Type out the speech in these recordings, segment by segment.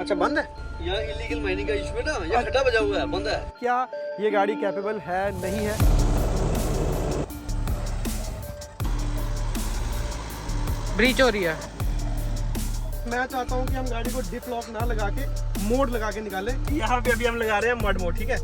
अच्छा बंद है, यहाँ इलीगल माइनिंग का इशू है ना, यहाँ खड्डा बजा हुआ है, बंद है। क्या ये गाड़ी कैपेबल है नहीं है? ब्रीच हो रही है। मैं चाहता हूँ कि हम गाड़ी को डिप लॉक ना लगा के मोड लगा के निकालें। यहाँ पे अभी हम लगा रहे हैं मड मोड, ठीक है।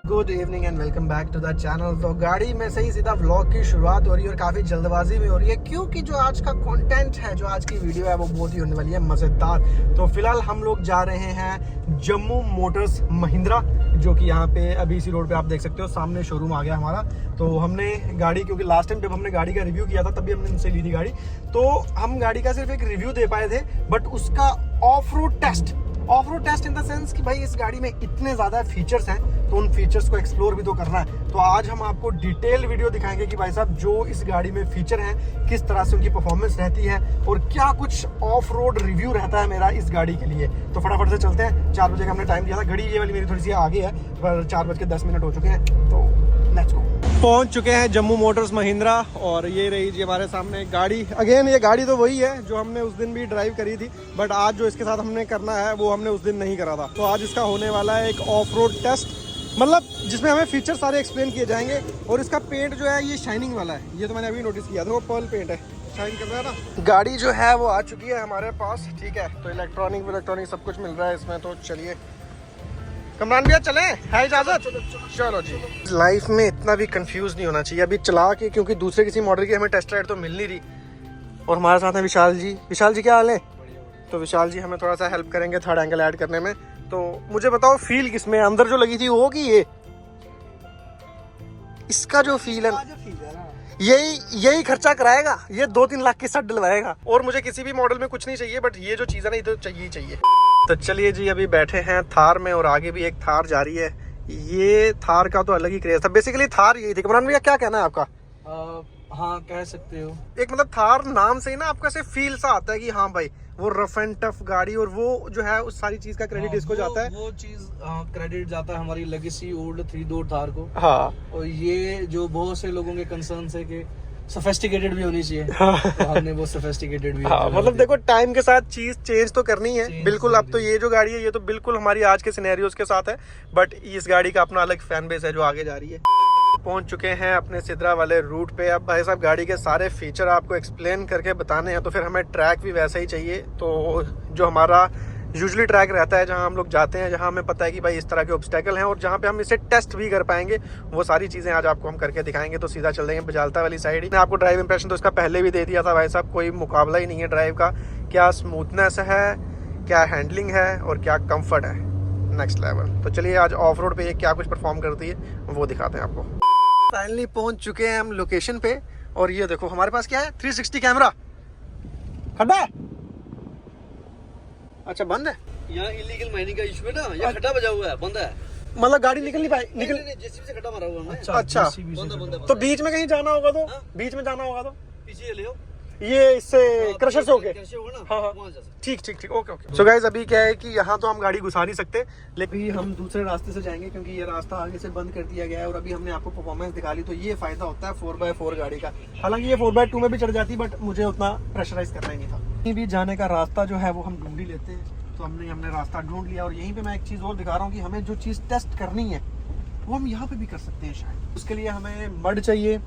Good evening and welcome back to the channel. तो गाड़ी में से ही सीधा व्लॉग की शुरुआत हो रही है और काफ़ी जल्दबाजी में हो रही है क्योंकि जो आज का कंटेंट है, जो आज की वीडियो है वो बहुत ही होने वाली है मज़ेदार। तो फिलहाल हम लोग जा रहे हैं जम्मू मोटर्स महिंद्रा, जो कि यहाँ पे अभी इसी रोड पे आप देख सकते हो, सामने शोरूम आ गया हमारा। तो हमने गाड़ी, क्योंकि लास्ट टाइम जब हमने गाड़ी का रिव्यू किया था तभी हमने इनसे ली थी गाड़ी, तो हम गाड़ी का सिर्फ एक रिव्यू दे पाए थे, बट उसका off road test in the sense कि भाई इस गाड़ी में इतने ज़्यादा फीचर्स हैं तो उन फीचर्स को एक्सप्लोर भी तो करना है। तो आज हम आपको डिटेल वीडियो दिखाएंगे कि भाई साहब जो इस गाड़ी में फीचर हैं, किस तरह से उनकी परफॉर्मेंस रहती है और क्या कुछ ऑफ रोड रिव्यू रहता है मेरा इस गाड़ी के लिए। तो फटाफट से चलते हैं। 4 बजे का हमने टाइम दिया था, घड़ी ये वाली मेरी थोड़ी सी आगे है, पर 4:10 हो चुके हैं। तो लेट्स गो। पहुंच चुके हैं जम्मू मोटर्स महिंद्रा और ये रही जी हमारे सामने गाड़ी। अगेन ये गाड़ी तो वही है जो हमने उस दिन भी ड्राइव करी थी, बट आज जो इसके साथ हमने करना है वो हमने उस दिन नहीं करा था। तो आज इसका होने वाला है एक ऑफ रोड टेस्ट, मतलब जिसमें हमें फीचर सारे एक्सप्लेन किए जाएंगे। और इसका पेंट जो है ये शाइनिंग वाला है, ये तो मैंने अभी नोटिस किया था, वो पर्ल पेंट है, शाइन कर रहा है ना। गाड़ी जो है वो आ चुकी है हमारे पास, ठीक है। तो इलेक्ट्रॉनिक सब कुछ मिल रहा है इसमें। तो चलिए कमरान भैया चले, है इजाजत? चलो जी। लाइफ में इतना भी कंफ्यूज नहीं होना चाहिए अभी चला के, क्योंकि दूसरे किसी मॉडल की हमें टेस्ट राइड तो मिल नहीं रही। और हमारे साथ है विशाल जी। विशाल जी क्या हाल है? तो विशाल जी हमें थोड़ा सा हेल्प करेंगे थर्ड एंगल ऐड करने में। तो मुझे बताओ फील किसमें, अंदर जो लगी थी वो कि ये इसका जो फील है यही खर्चा कराएगा, ये 2-3 लाख के साथ डलवाएगा। और मुझे किसी भी मॉडल में कुछ नहीं चाहिए, बट ये जो चीज़ है ना, ये तो चाहिए ही चाहिए। तो चलिए जी, अभी बैठे हैं थार में और आगे भी एक थार जा रही है। ये थार का तो अलग ही क्रेज था, बेसिकली थार यही थी। कमरान भैया क्या कहना है आपका? हाँ कह सकते हो। एक मतलब थार नाम से ही ना आपका से फील सा आता है कि हाँ भाई वो रफ एंड टफ गाड़ी, और वो जो है उस सारी चीज का क्रेडिट इसको जाता है। वो चीज क्रेडिट जाता है हमारी लेगेसी ओल्ड 3 डोर थार को। हाँ, और ये जो बहुत से लोगों के कंसर्न है कि सोफिस्टिकेटेड भी होनी चाहिए, तो हमने वो सोफिस्टिकेटेड भी। हाँ, मतलब देखो टाइम के साथ चीज चेंज तो करनी है बिल्कुल। अब तो ये जो गाड़ी है ये तो बिल्कुल हमारी आज के सिनेरियोज के साथ है, बट इस गाड़ी का अपना अलग फैन बेस है जो आगे जा रही है। पहुंच चुके हैं अपने सिद्रा वाले रूट पे। अब भाई साहब गाड़ी के सारे फीचर आपको एक्सप्लेन करके बताने हैं, तो फिर हमें ट्रैक भी वैसा ही चाहिए। तो जो हमारा यूजुअली ट्रैक रहता है जहां हम लोग जाते हैं, जहां हमें पता है कि भाई इस तरह के ऑब्स्टेकल हैं और जहां पे हम इसे टेस्ट भी कर पाएंगे, वो सारी चीज़ें आज आपको हम करके दिखाएंगे। तो सीधा चल देंगे बजालता वाली साइड ही। मैंने आपको ड्राइव इंप्रेशन तो इसका पहले भी दे दिया था भाई साहब, कोई मुकाबला ही नहीं है ड्राइव का। क्या स्मूथनेस है, क्या हैंडलिंग है और क्या कम्फर्ट है, नेक्स्ट लेवल। तो चलिए आज ऑफ रोड पे ये क्या कुछ परफॉर्म करती है वो दिखाते हैं आपको। फाइनली पहुंच चुके हैं हम लोकेशन पे और ये देखो हमारे पास क्या है, 360 कैमरा। खड्डा है? अच्छा बंद है। यहाँ इलीगल माइनिंग का इशू है ना, यहाँ खड्डा बजा हुआ है, बंद है। मतलब गाड़ी निकल नहीं पाई? निकल जेसीबी से खड्डा मारा हुआ है। अच्छा, बंद तो बीच में कहीं जाना होगा तो बीच में जाना होगा तो पीछे ले आओ, ये इससे क्रशर से होके। कैसे होगा ना, हाँ हाँ, वहाँ जा सकते। ठीक ओके। सो गाइस अभी क्या है कि यहाँ तो हम गाड़ी घुसा नहीं सकते, लेकिन हम दूसरे रास्ते से जाएंगे क्योंकि ये रास्ता आगे से बंद कर दिया गया है। और अभी हमने आपको परफॉर्मेंस दिखा ली, तो ये फायदा होता है 4x4 गाड़ी का। हालांकि ये 4x2 में भी चढ़ जाती, बट मुझे उतना प्रेशराइज करना ही नहीं था। कहीं भी जाने का रास्ता जो है वो हम ढूंढ ही लेते हैं, तो हमने रास्ता ढूंढ लिया। और यहीं पे मैं एक चीज़ और दिखा रहा हूँ कि हमें जो चीज़ टेस्ट करनी है वो हम यहाँ पे भी कर सकते हैं शायद। उसके लिए हमें मड चाहिए,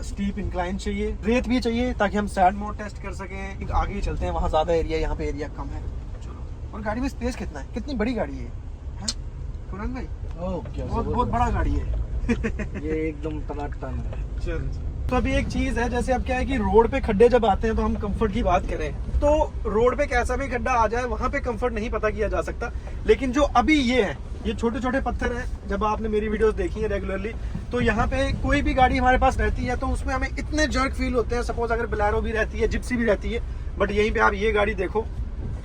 स्टीप इंक्लाइन चाहिए, रेत भी चाहिए, ताकि हम सैड मोड टेस्ट कर सकें। आगे ही चलते हैं, वहाँ ज़्यादा एरिया, यहाँ पे एरिया कम है। चलो। और गाड़ी में स्पेस कितना है, कितनी बड़ी गाड़ी है कुरान भाई? बहुत बड़ा गाड़ी है। ये एकदम टनाटन है। चलो। तो अभी एक चीज है, जैसे अब क्या है कि रोड पे खड्डे जब आते हैं तो हम कंफर्ट की बात करें तो रोड पे कैसा भी खड्डा आ जाए वहां पे कंफर्ट नहीं पता किया जा सकता। लेकिन जो अभी ये है, ये छोटे छोटे पत्थर हैं, जब आपने मेरी वीडियोस देखी है रेगुलरली, तो यहाँ पे कोई भी गाड़ी हमारे पास रहती है तो उसमें हमें इतने जर्क फील होते हैं। सपोज अगर बोलेरो भी रहती है, जिप्सी भी रहती है, बट यहीं पे आप ये गाड़ी देखो,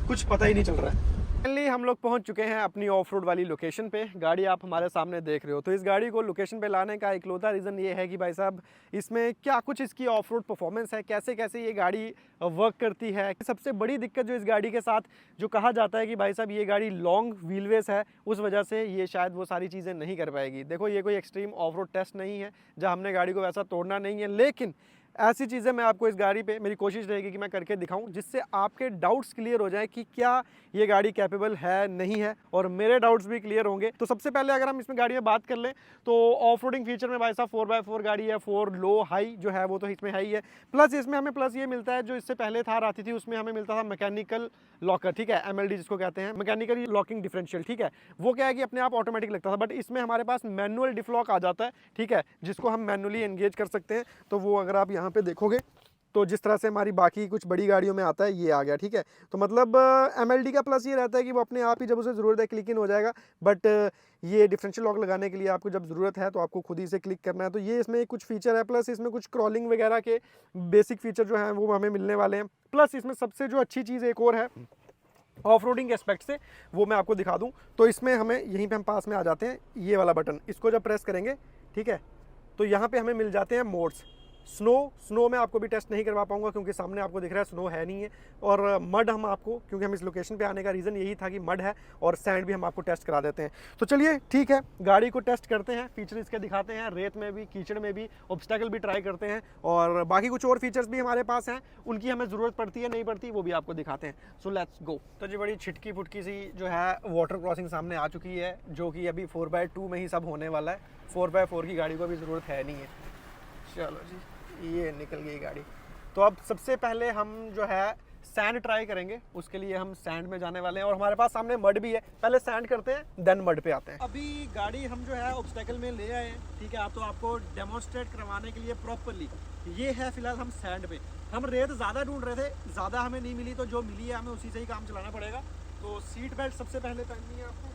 कुछ पता ही नहीं चल रहा है। फाइनली हम लोग पहुंच चुके हैं अपनी ऑफ रोड वाली लोकेशन पे। गाड़ी आप हमारे सामने देख रहे हो। तो इस गाड़ी को लोकेशन पे लाने का इकलौता रीज़न ये है कि भाई साहब इसमें क्या कुछ इसकी ऑफ रोड परफॉर्मेंस है, कैसे कैसे ये गाड़ी वर्क करती है। सबसे बड़ी दिक्कत जो इस गाड़ी के साथ जो कहा जाता है कि भाई साहब ये गाड़ी लॉन्ग व्हीलबेस है, उस वजह से ये शायद वो सारी चीज़ें नहीं कर पाएगी। देखो ये कोई एक्सट्रीम ऑफ रोड टेस्ट नहीं है जहाँ हमने गाड़ी को वैसा तोड़ना नहीं है, लेकिन ऐसी चीज़ें मैं आपको इस गाड़ी पे मेरी कोशिश रहेगी कि मैं करके दिखाऊं जिससे आपके डाउट्स क्लियर हो जाएं कि क्या ये गाड़ी कैपेबल है नहीं है, और मेरे डाउट्स भी क्लियर होंगे। तो सबसे पहले अगर हम इसमें गाड़ी में बात कर लें तो ऑफ रोडिंग फीचर में भाई साहब 4x4 गाड़ी है, 4 लो हाई जो है वो तो इसमें है ही है। प्लस इसमें हमें प्लस ये मिलता है जो इससे पहले थार आती थी उसमें हमें मिलता था मैकेनिकल लॉकर, ठीक है, MLD जिसको कहते हैं, मैकेनिकल लॉकिंग डिफरेंशियल, ठीक है। वो क्या है कि अपने आप ऑटोमेटिक लगता था, बट इसमें हमारे पास मैनुअल डिफलॉक आ जाता है, ठीक है, जिसको हम मैनुअली एंगेज कर सकते हैं। तो वो अगर आप यहाँ पे देखोगे तो जिस तरह से हमारी बाकी कुछ बड़ी गाड़ियों में आता है ये आ गया, ठीक है। तो मतलब MLD का प्लस ये रहता है कि वो अपने आप ही जब उसे ज़रूरत है क्लिक इन हो जाएगा, बट ये डिफरेंशियल लॉक लगाने के लिए आपको जब ज़रूरत है तो आपको खुद ही से क्लिक करना है। तो ये इसमें कुछ फीचर है, प्लस इसमें कुछ क्रॉलिंग वगैरह के बेसिक फीचर जो हैं वो हमें मिलने वाले हैं। प्लस इसमें सबसे जो अच्छी चीज़ एक और है ऑफ रोडिंग एस्पेक्ट से, वो मैं आपको दिखा दूँ। तो इसमें हमें यहीं पर हम पास में आ जाते हैं, ये वाला बटन, इसको जब प्रेस करेंगे, ठीक है, तो यहाँ पर हमें मिल जाते हैं मोड्स। स्नो में आपको भी टेस्ट नहीं करवा पाऊंगा क्योंकि सामने आपको दिख रहा है स्नो है नहीं है, और मड हम आपको, क्योंकि हम इस लोकेशन पे आने का रीज़न यही था कि मड है, और सैंड भी हम आपको टेस्ट करा देते हैं। तो चलिए ठीक है, गाड़ी को टेस्ट करते हैं, फीचर इसके दिखाते हैं, रेत में भी, कीचड़ में भी, ऑब्स्टेकल भी ट्राई करते हैं, और बाकी कुछ और फीचर्स भी हमारे पास हैं, उनकी हमें ज़रूरत पड़ती है नहीं पड़ती वो भी आपको दिखाते हैं। So let's go. तो जी बड़ी छिटकी फुटकी सी जो है वाटर क्रॉसिंग सामने आ चुकी है, जो कि अभी 4x2 में ही सब होने वाला है। 4x4 की गाड़ी को अभी ज़रूरत है नहीं है। चलो जी, ये निकल गई गाड़ी। तो अब सबसे पहले हम जो है सैंड ट्राई करेंगे, उसके लिए हम सैंड में जाने वाले हैं, और हमारे पास सामने मड भी है। पहले सैंड करते हैं देन मड पे आते हैं। अभी गाड़ी हम जो है ऑब्स्टेकल में ले आए हैं, ठीक है। आप तो आपको डेमोन्स्ट्रेट करवाने के लिए प्रॉपरली ये है, फिलहाल हम सैंड पे, हम रेत ज़्यादा ढूंढ रहे थे, ज़्यादा हमें नहीं मिली, तो जो मिली है हमें उसी से ही काम चलाना पड़ेगा। तो सीट बेल्ट सबसे पहले पहननी है आपको,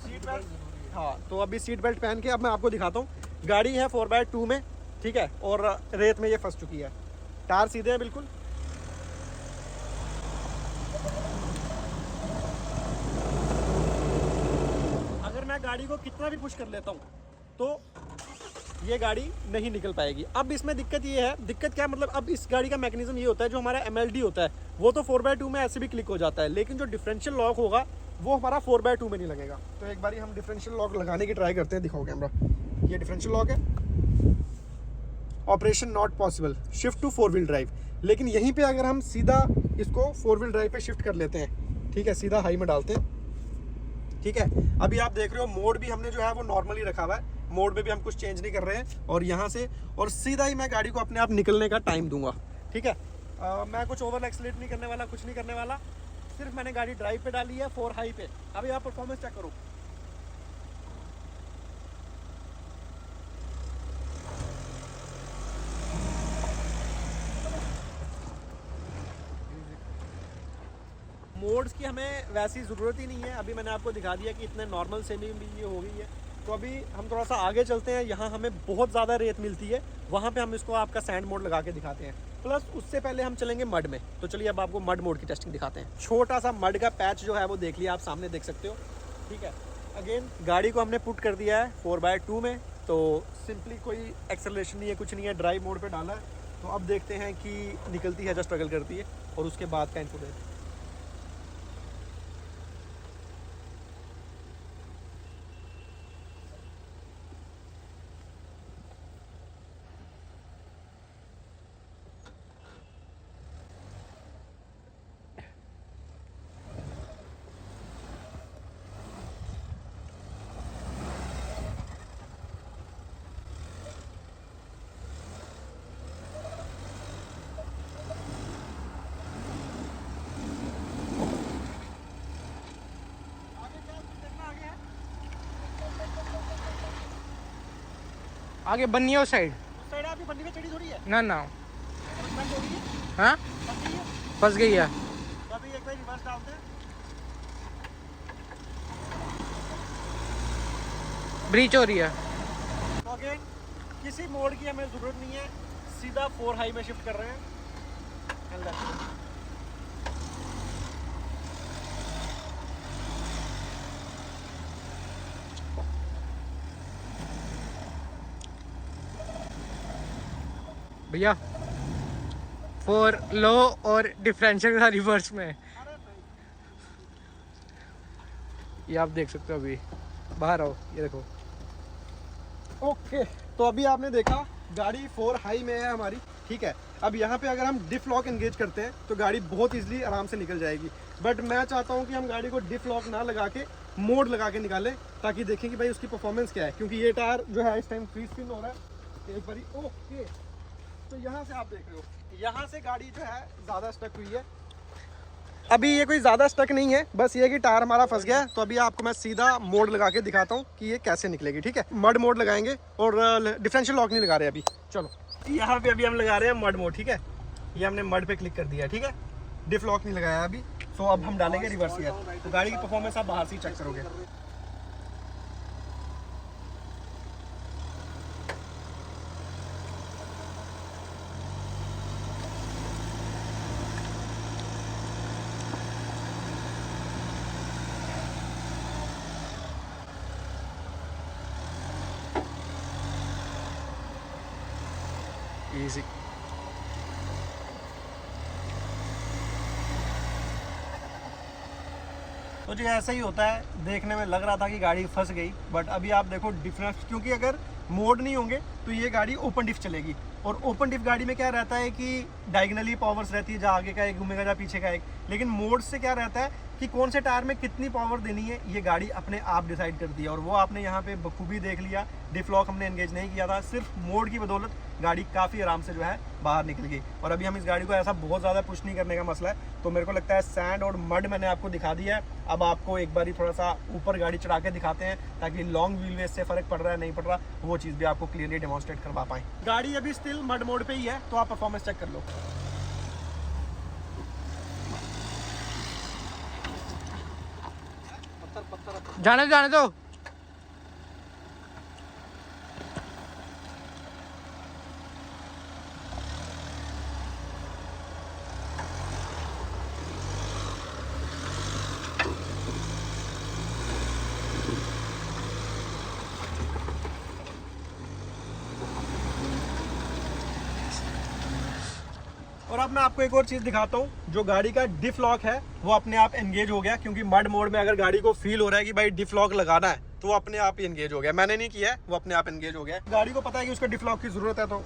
सीट बेल्ट, हाँ। तो अभी सीट बेल्ट पहन के अब मैं आपको दिखाता हूँ। गाड़ी है 4x2 में, ठीक है, और रेत में ये फंस चुकी है। टायर सीधे हैं बिल्कुल। अगर मैं गाड़ी को कितना भी पुश कर लेता हूँ तो ये गाड़ी नहीं निकल पाएगी। अब इसमें दिक्कत ये है, दिक्कत क्या मतलब, अब इस गाड़ी का मैकेनिज्म ये होता है, जो हमारा MLD होता है वो तो 4x2 में ऐसे भी क्लिक हो जाता है, लेकिन जो डिफरेंशियल लॉक होगा वो हमारा 4x2 में नहीं लगेगा। तो एक बारी हम डिफरेंशियल लॉक लगाने की ट्राई करते हैं। दिखाओ कैमरा, ये डिफरेंशियल लॉक है, operation not possible, shift to 4 wheel drive. लेकिन यहीं पे अगर हम सीधा इसको 4 व्हील ड्राइव पे शिफ्ट कर लेते हैं, ठीक है, सीधा हाई में डालते हैं, ठीक है। अभी आप देख रहे हो मोड भी हमने जो है वो नॉर्मली रखा हुआ है, मोड में भी हम कुछ चेंज नहीं कर रहे हैं, और यहाँ से और सीधा ही मैं गाड़ी को अपने आप निकलने का टाइम दूंगा, ठीक है। मैं कुछ ओवर एक्सीलरेट नहीं करने वाला, कुछ नहीं करने वाला, सिर्फ मैंने गाड़ी ड्राइव पे डाली है 4 हाई पे। अभी आप परफॉर्मेंस चेक करो, मोड्स की हमें वैसी ज़रूरत ही नहीं है। अभी मैंने आपको दिखा दिया कि इतने नॉर्मल से भी ये हो गई है। तो अभी हम थोड़ा सा आगे चलते हैं, यहाँ हमें बहुत ज़्यादा रेत मिलती है, वहाँ पे हम इसको आपका सैंड मोड लगा के दिखाते हैं। प्लस उससे पहले हम चलेंगे मड में। तो चलिए अब आपको मड मोड की टेस्टिंग दिखाते हैं। छोटा सा मड का पैच जो है वो देख लिया, आप सामने देख सकते हो, ठीक है। अगेन गाड़ी को हमने पुट कर दिया है 4x2 में, तो सिंपली कोई एक्सेलरेशन नहीं है, कुछ नहीं है, ड्राइव मोड पर डाला है। तो अब देखते हैं कि निकलती है या स्ट्रगल करती है, और उसके बाद का इनपुट है। आगे बन्नी उस साइड आपकी बंदी में चढ़ी थोड़ी है ना ना, हाँ फंस गई है। तो अभी एक बार रिवर्स डालते हैं, ब्रीच हो रही है। तो अगेन किसी मोड की हमें ज़रूरत नहीं है, सीधा 4 हाई में शिफ्ट कर रहे हैं। भैया 4 लो और डिफरेंशियल का रिवर्स में। ये आप देख सकते हो, अभी बाहर आओ, ये देखो। ओके, तो अभी आपने देखा गाड़ी 4 हाई में है हमारी, ठीक है। अब यहाँ पे अगर हम डिफ लॉक एंगेज करते हैं तो गाड़ी बहुत इजीली आराम से निकल जाएगी, बट मैं चाहता हूँ कि हम गाड़ी को डिफ लॉक ना लगा के मोड लगा के निकालें, ताकि देखें कि भाई उसकी परफॉर्मेंस क्या है, क्योंकि ये टायर जो है इस टाइम फ्री स्पिन हो रहा है एक बारी। ओके, तो यहाँ से आप देख रहे हो, यहाँ से गाड़ी जो है ज़्यादा स्टक हुई है। अभी ये कोई ज़्यादा स्टक नहीं है, बस ये कि टायर हमारा फंस गया है। तो अभी आपको मैं सीधा मोड लगा के दिखाता हूँ कि ये कैसे निकलेगी, ठीक है। मड मोड लगाएंगे और डिफरेंशियल लॉक नहीं लगा रहे अभी। चलो, यहाँ पे अभी हम लगा रहे हैं मड मोड, ठीक है। ये हमने मड पे क्लिक कर दिया, ठीक है। डिफ लॉक नहीं लगाया अभी। तो अब हम डालेंगे रिवर्स गियर, तो गाड़ी की परफॉर्मेंस आप बाहर से ही चेक करोगे। इजी। तो जी ऐसा ही होता है, देखने में लग रहा था कि गाड़ी फंस गई, बट अभी आप देखो डिफरेंस, क्योंकि अगर मोड नहीं होंगे तो ये गाड़ी ओपन डिफ चलेगी। और ओपन डिफ गाड़ी में क्या रहता है कि डायगनली पावर्स रहती है, जहाँ आगे का एक घूमेगा जहाँ पीछे का एक। लेकिन मोड से क्या रहता है कि कौन से टायर में कितनी पावर देनी है, ये गाड़ी अपने आप डिसाइड करती है। और वो आपने यहाँ पे बखूबी देख लिया, डिफ लॉक हमने एंगेज नहीं किया था, सिर्फ मोड की बदौलत गाड़ी काफ़ी आराम से जो है बाहर निकल गई। और अभी हम इस गाड़ी को ऐसा बहुत ज़्यादा पुश नहीं करने का मसला है। तो मेरे को लगता है सैंड और मड मैंने आपको दिखा दिया है। अब आपको एक बारी थोड़ा सा ऊपर गाड़ी चढ़ा के दिखाते हैं, ताकि लॉन्ग व्हील बेस से फ़र्क पड़ रहा है नहीं पड़ रहा, वो चीज़ भी आपको क्लियरली डेमोन्स्ट्रेट करवा पाएँ। गाड़ी अभी स्टिल मड मोड पे ही है, तो आप परफॉर्मेंस चेक कर लो। जाने दो। और अब मैं आपको एक और चीज़ दिखाता हूँ, जो गाड़ी का डिफ लॉक है वो अपने आप एंगेज हो गया, क्योंकि मड मोड में अगर गाड़ी को फील हो रहा है कि भाई डिफ लॉक लगाना है, तो वो अपने आप ही एंगेज हो गया। मैंने नहीं किया है, वो अपने आप एंगेज हो गया। गाड़ी को पता है कि उसको डिफ लॉक की ज़रूरत है। तो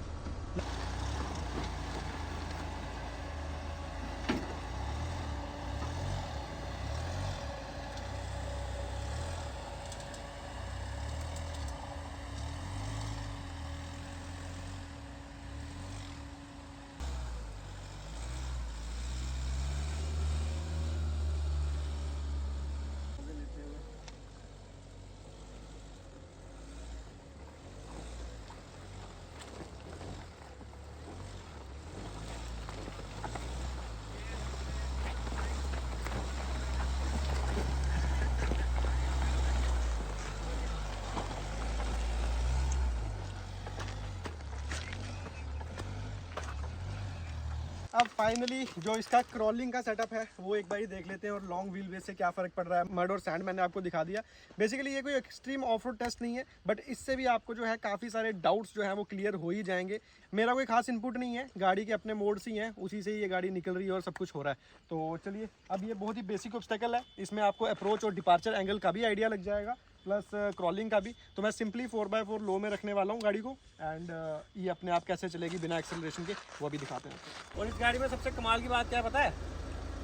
अब फाइनली जो इसका क्रॉलिंग का सेटअप है वो एक बार ही देख लेते हैं, और लॉन्ग व्हील बेस से क्या फ़र्क पड़ रहा है। मड और सैंड मैंने आपको दिखा दिया। बेसिकली ये कोई एक्सट्रीम ऑफ रोड टेस्ट नहीं है, बट इससे भी आपको जो है काफ़ी सारे डाउट्स जो है वो क्लियर हो ही जाएंगे। मेरा कोई खास इनपुट नहीं है, गाड़ी के अपने मोड्स ही हैं, उसी से ही ये गाड़ी निकल रही है और सब कुछ हो रहा है। तो चलिए, अब ये बहुत ही बेसिक ऑब्स्टेकल है, इसमें आपको अप्रोच और डिपार्चर एंगल का भी आइडिया लग जाएगा, प्लस क्रॉलिंग का भी। तो मैं सिंपली 4x4 लो में रखने वाला हूँ गाड़ी को, एंड ये अपने आप कैसे चलेगी बिना एक्सेलरेशन के, वो भी दिखाते हैं। और इस गाड़ी में सबसे कमाल की बात क्या पता है,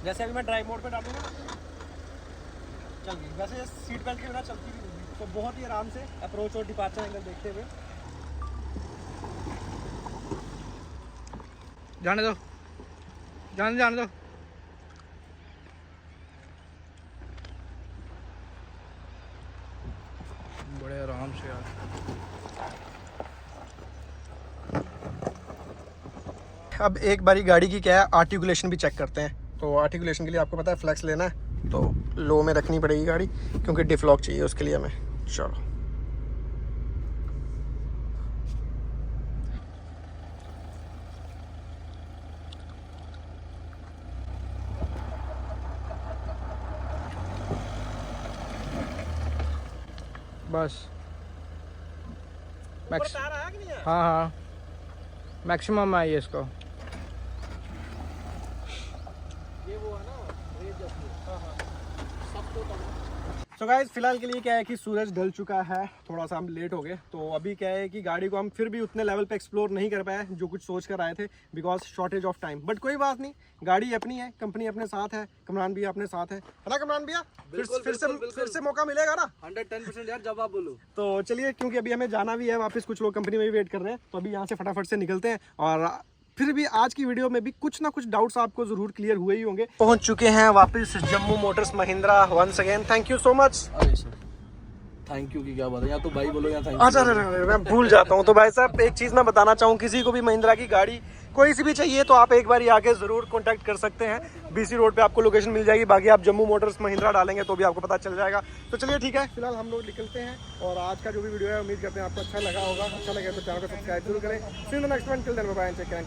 जैसे अभी मैं ड्राइव मोड पे डालूंगा चल गई, वैसे सीट बेल्ट के बिना चलती भी होगी। तो बहुत ही आराम से अप्रोच और डिपार्चर एंगल देखते हुए। जाने दो। बड़े आराम से यार। अब एक बारी गाड़ी की क्या है, आर्टिकुलेशन भी चेक करते हैं। तो आर्टिकुलेशन के लिए आपको पता है फ्लेक्स लेना है, तो लो में रखनी पड़ेगी गाड़ी, क्योंकि डिफ लॉक चाहिए उसके लिए हमें। चलो, बस मैक्स। ऊपर तार आया कि नहीं आया? हाँ मैक्सिमम आई है इसको। ये वो है ना रेड जैसे। सब तो तो गाइस फिलहाल के लिए क्या है कि सूरज ढल चुका है, थोड़ा सा हम लेट हो गए, तो अभी क्या है कि गाड़ी को हम फिर भी उतने लेवल पे एक्सप्लोर नहीं कर पाए जो कुछ सोच कर आए थे, because shortage of time. But कोई बात नहीं, गाड़ी अपनी है, कंपनी अपने साथ है, कमरान भैया अपने साथ है ना कमरान भैया? फिर से मौका मिलेगा ना? 110% यार, जब आप बोलो। तो चलिए, क्योंकि अभी हमें जाना भी है वापस, कुछ लोग कंपनी में भी वेट कर रहे हैं, तो अभी यहाँ से फटाफट से निकलते हैं। और फिर भी आज की वीडियो में भी कुछ ना कुछ डाउट्स आपको जरूर क्लियर हुए ही होंगे। पहुंच चुके हैं वापस Jammu motors Mahindra. Once again thank you so much. अरे सर थैंक यू की क्या बात है, या तो भाई बोलो या थैंक अच्छा, मैं भूल जाता हूँ। तो भाई साहब एक चीज़ मैं बताना चाहूँ, किसी को भी महिंद्रा की गाड़ी कोई सी भी चाहिए तो आप एक बार ही आके ज़रूर कांटेक्ट कर सकते हैं। बीसी रोड पे आपको लोकेशन मिल जाएगी, बाकी आप जम्मू मोटर्स महिंद्रा डालेंगे तो भी आपको पता चल जाएगा। तो चलिए ठीक है, फिलहाल हम लोग निकलते हैं। और आज का जो भी वीडियो है उम्मीद करते हैं आपको अच्छा लगा होगा। अच्छा लगे तो चैनल को सब्सक्राइब जरूर करें। See you in the next one, till then bye bye and take care.